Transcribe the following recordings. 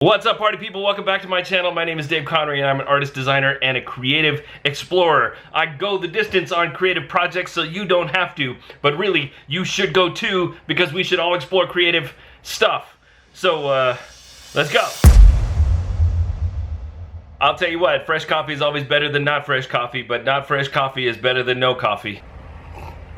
What's up, party people? Welcome back to my channel. My name is Dave Connery and I'm an artist, designer, and a creative explorer. I go the distance on creative projects so you don't have to, but really, you should go too, because we should all explore creative stuff. So, let's go. I'll tell you what, fresh coffee is always better than not fresh coffee, but not fresh coffee is better than no coffee.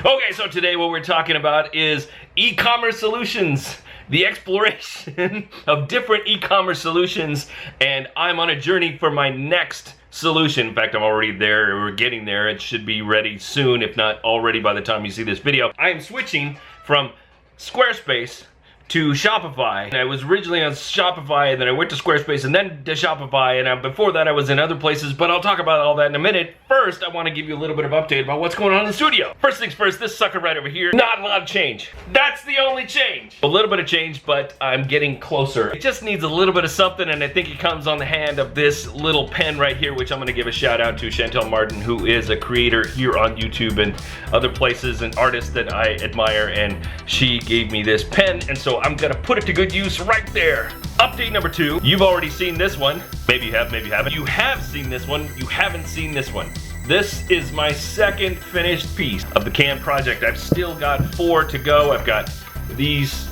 Okay, so today what we're talking about is e-commerce solutions. The exploration of different e-commerce solutions, and I'm on a journey for my next solution. In fact, I'm already there. We're getting there. It should be ready soon, if not already by the time you see this video. I am switching from Squarespace to Shopify. And I was originally on Shopify, and then I went to Squarespace, and then to Shopify, and before that I was in other places, but I'll talk about all that in a minute. First, I want to give you a little bit of update about what's going on in the studio. First things first, this sucker right over here, not a lot of change. That's the only change. A little bit of change, but I'm getting closer. It just needs a little bit of something, and I think it comes on the hand of this little pen right here, which I'm going to give a shout out to Chantel Martin, who is a creator here on YouTube and other places, an artist that I admire, and she gave me this pen, and so I'm gonna put it to good use right there. Update number 2, you've already seen this one. Maybe you have, maybe you haven't. You have seen this one, you haven't seen this one. This is my second finished piece of the can project. I've still got 4 to go. I've got these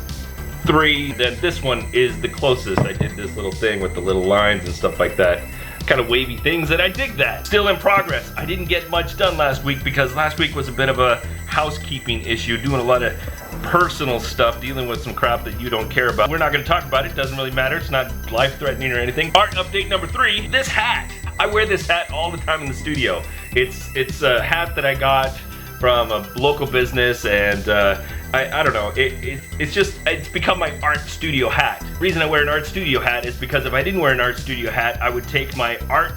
3, then this one is the closest. I did this little thing with the little lines and stuff like that. Kind of wavy things, and I dig that. Still in progress. I didn't get much done last week because last week was a bit of a housekeeping issue, doing a lot of personal stuff, dealing with some crap that you don't care about. We're not going to talk about it. It doesn't really matter. It's not life-threatening or anything. Art update number 3, this hat. I wear this hat all the time in the studio. It's a hat that I got from a local business, and I don't know, it's become my art studio hat. The reason I wear an art studio hat is because if I didn't wear an art studio hat, I would take my art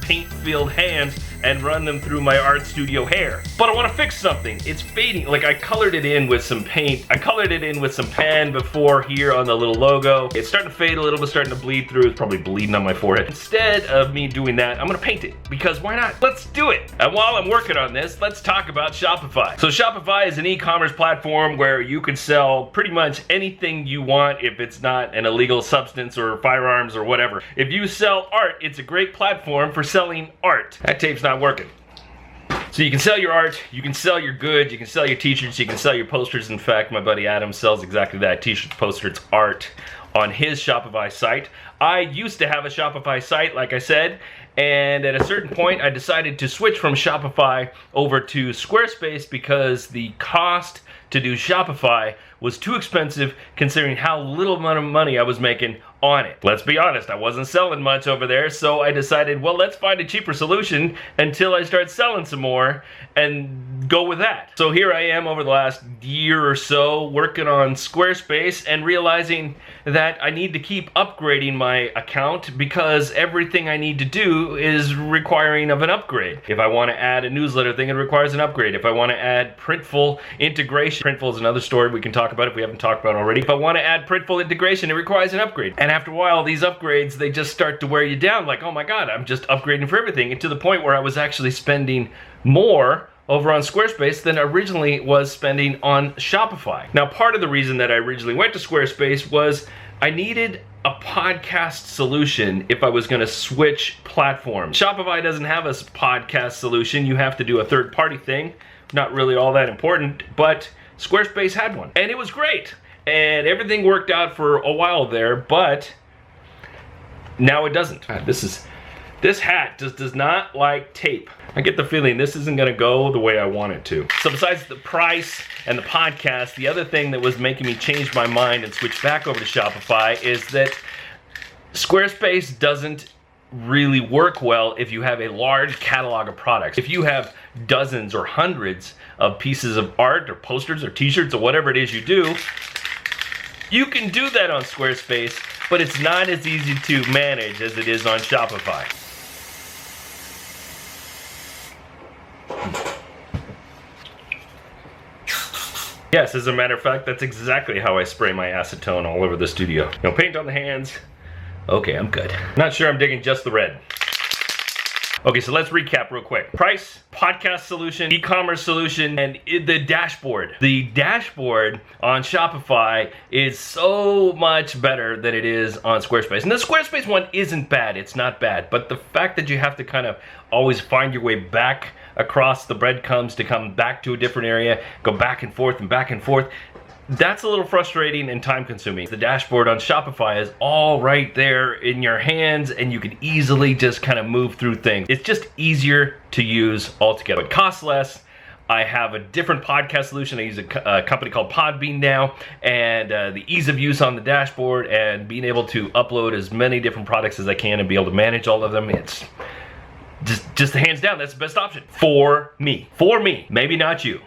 paint-filled hands and run them through my art studio hair. But I want to fix something. It's fading. Like, I colored it in with some paint. I colored it in with some pan before here on the little logo. It's starting to fade a little bit, starting to bleed through. It's probably bleeding on my forehead. Instead of me doing that, I'm gonna paint it, because why not? Let's do it. And while I'm working on this, let's talk about Shopify. So Shopify is an e-commerce platform where you can sell pretty much anything you want if it's not an illegal substance or firearms or whatever. If you sell art, it's a great platform for selling art. That tape's not working. So you can sell your art, you can sell your goods, you can sell your t-shirts, you can sell your posters. In fact, my buddy Adam sells exactly that, t-shirts, posters, art on his Shopify site. I used to have a Shopify site, like I said, and at a certain point I decided to switch from Shopify over to Squarespace because the cost to do Shopify was too expensive considering how little amount of money I was making on it. Let's be honest, I wasn't selling much over there, so I decided, well, let's find a cheaper solution until I start selling some more and go with that. So here I am over the last year or so working on Squarespace and realizing that I need to keep upgrading my account because everything I need to do is requiring of an upgrade. If I want to add a newsletter thing, it requires an upgrade. If I want to add Printful integration, Printful is another story we can talk about if we haven't talked about already. If I want to add Printful integration, it requires an upgrade. And after a while, these upgrades, they just start to wear you down. Like, oh my God, I'm just upgrading for everything. And to the point where I was actually spending more over on Squarespace than I originally was spending on Shopify. Now, part of the reason that I originally went to Squarespace was I needed a podcast solution if I was gonna switch platforms. Shopify doesn't have a podcast solution. You have to do a third-party thing. Not really all that important, but Squarespace had one. And it was great. And everything worked out for a while there, but now it doesn't. This hat just does not like tape. I get the feeling this isn't gonna go the way I want it to. So besides the price and the podcast, the other thing that was making me change my mind and switch back over to Shopify is that Squarespace doesn't really work well if you have a large catalog of products. If you have dozens or hundreds of pieces of art or posters or t-shirts or whatever it is you do, you can do that on Squarespace, but it's not as easy to manage as it is on Shopify. Yes, as a matter of fact, that's exactly how I spray my acetone all over the studio. Paint on the hands. Okay, I'm good. Not sure I'm digging just the red. Okay, so let's recap real quick. Price, podcast solution, e-commerce solution, and the dashboard. The dashboard on Shopify is so much better than it is on Squarespace. And the Squarespace one isn't bad, it's not bad. But the fact that you have to kind of always find your way back across the breadcrumbs to come back to a different area, go back and forth, that's a little frustrating and time consuming. The dashboard on Shopify is all right there in your hands and you can easily just kind of move through things. It's just easier to use altogether. It costs less. I have a different podcast solution. I use a company called Podbean now, and the ease of use on the dashboard and being able to upload as many different products as I can and be able to manage all of them, it's just hands down, that's the best option for me. For me, maybe not you.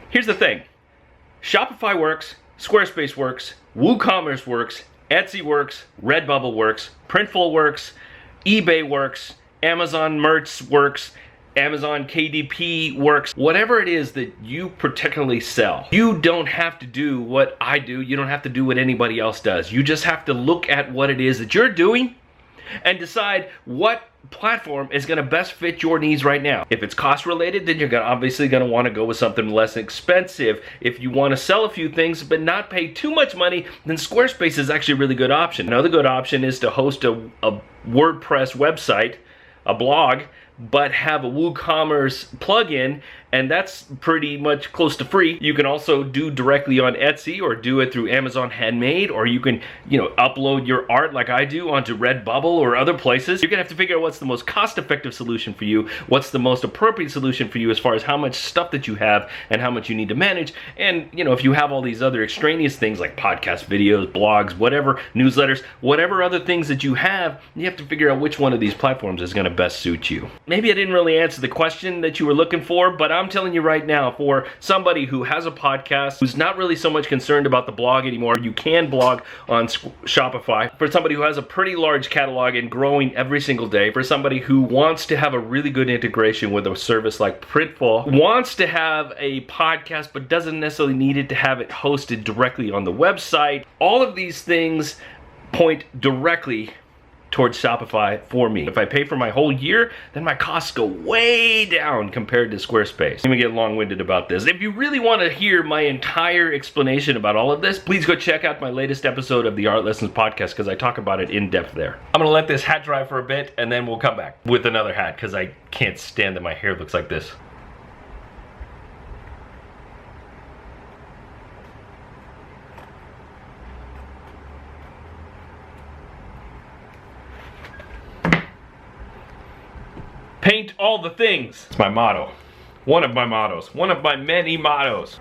Here's the thing, Shopify works, Squarespace works, WooCommerce works, Etsy works, Redbubble works, Printful works, eBay works, Amazon Merch works, Amazon KDP works. Whatever it is that you particularly sell, you don't have to do what I do, you don't have to do what anybody else does. You just have to look at what it is that you're doing and decide what platform is going to best fit your needs right now. If it's cost related, then you're obviously going to want to go with something less expensive. If you want to sell a few things but not pay too much money, then Squarespace is actually a really good option. Another good option is to host a WordPress website, a blog, but have a WooCommerce plugin, and that's pretty much close to free. You can also do directly on Etsy or do it through Amazon Handmade, or you can, upload your art like I do onto Redbubble or other places. You're gonna have to figure out what's the most cost-effective solution for you, what's the most appropriate solution for you as far as how much stuff that you have and how much you need to manage. And, if you have all these other extraneous things like podcasts, videos, blogs, whatever, newsletters, whatever other things that you have to figure out which one of these platforms is gonna best suit you. Maybe I didn't really answer the question that you were looking for, but I'm telling you right now, for somebody who has a podcast, who's not really so much concerned about the blog anymore, you can blog on Shopify. For somebody who has a pretty large catalog and growing every single day, for somebody who wants to have a really good integration with a service like Printful, wants to have a podcast but doesn't necessarily need it to have it hosted directly on the website, all of these things point directly towards Shopify for me. If I pay for my whole year, then my costs go way down compared to Squarespace. Let me get long-winded about this. If you really want to hear my entire explanation about all of this, please go check out my latest episode of the Art Lessons podcast, because I talk about it in depth there. I'm gonna let this hat dry for a bit and then we'll come back with another hat, because I can't stand that my hair looks like this. Paint all the things. It's my motto. One of my mottos. One of my many mottos.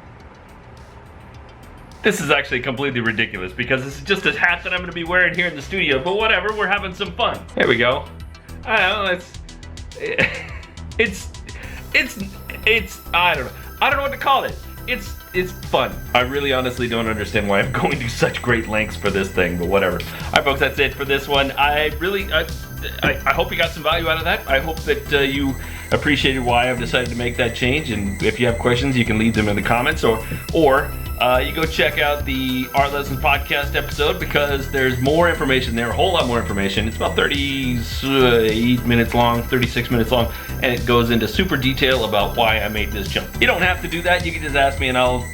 This is actually completely ridiculous because this is just a hat that I'm going to be wearing here in the studio, but whatever, we're having some fun. There we go. I don't know, I don't know what to call it. It's fun. I really honestly don't understand why I'm going to such great lengths for this thing, but whatever. Alright folks, that's it for this one. I hope you got some value out of that. I hope that you appreciated why I've decided to make that change, and if you have questions, you can leave them in the comments, or you go check out the Art Lessons podcast episode, because there's more information there, a whole lot more information. It's about 38 minutes long, 36 minutes long, and it goes into super detail about why I made this jump. You don't have to do that. You can just ask me and I'll,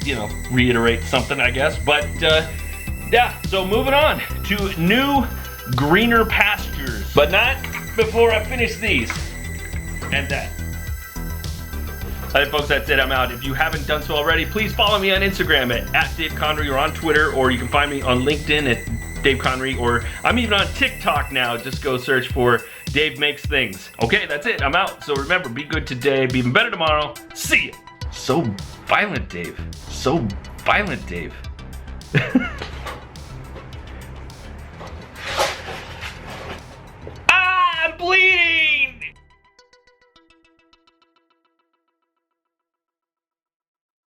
reiterate something, I guess. But yeah, so moving on to new, greener pastures, but not before I finish these and that. Alright folks, that's it, I'm out. If you haven't done so already, please follow me on Instagram at Dave Connery, or on Twitter, or you can find me on LinkedIn at Dave Connery, or I'm even on TikTok now. Just go search for Dave Makes Things. Okay, that's it, I'm out. So remember, be good today, be even better tomorrow. See ya. So violent, Dave. So violent, Dave.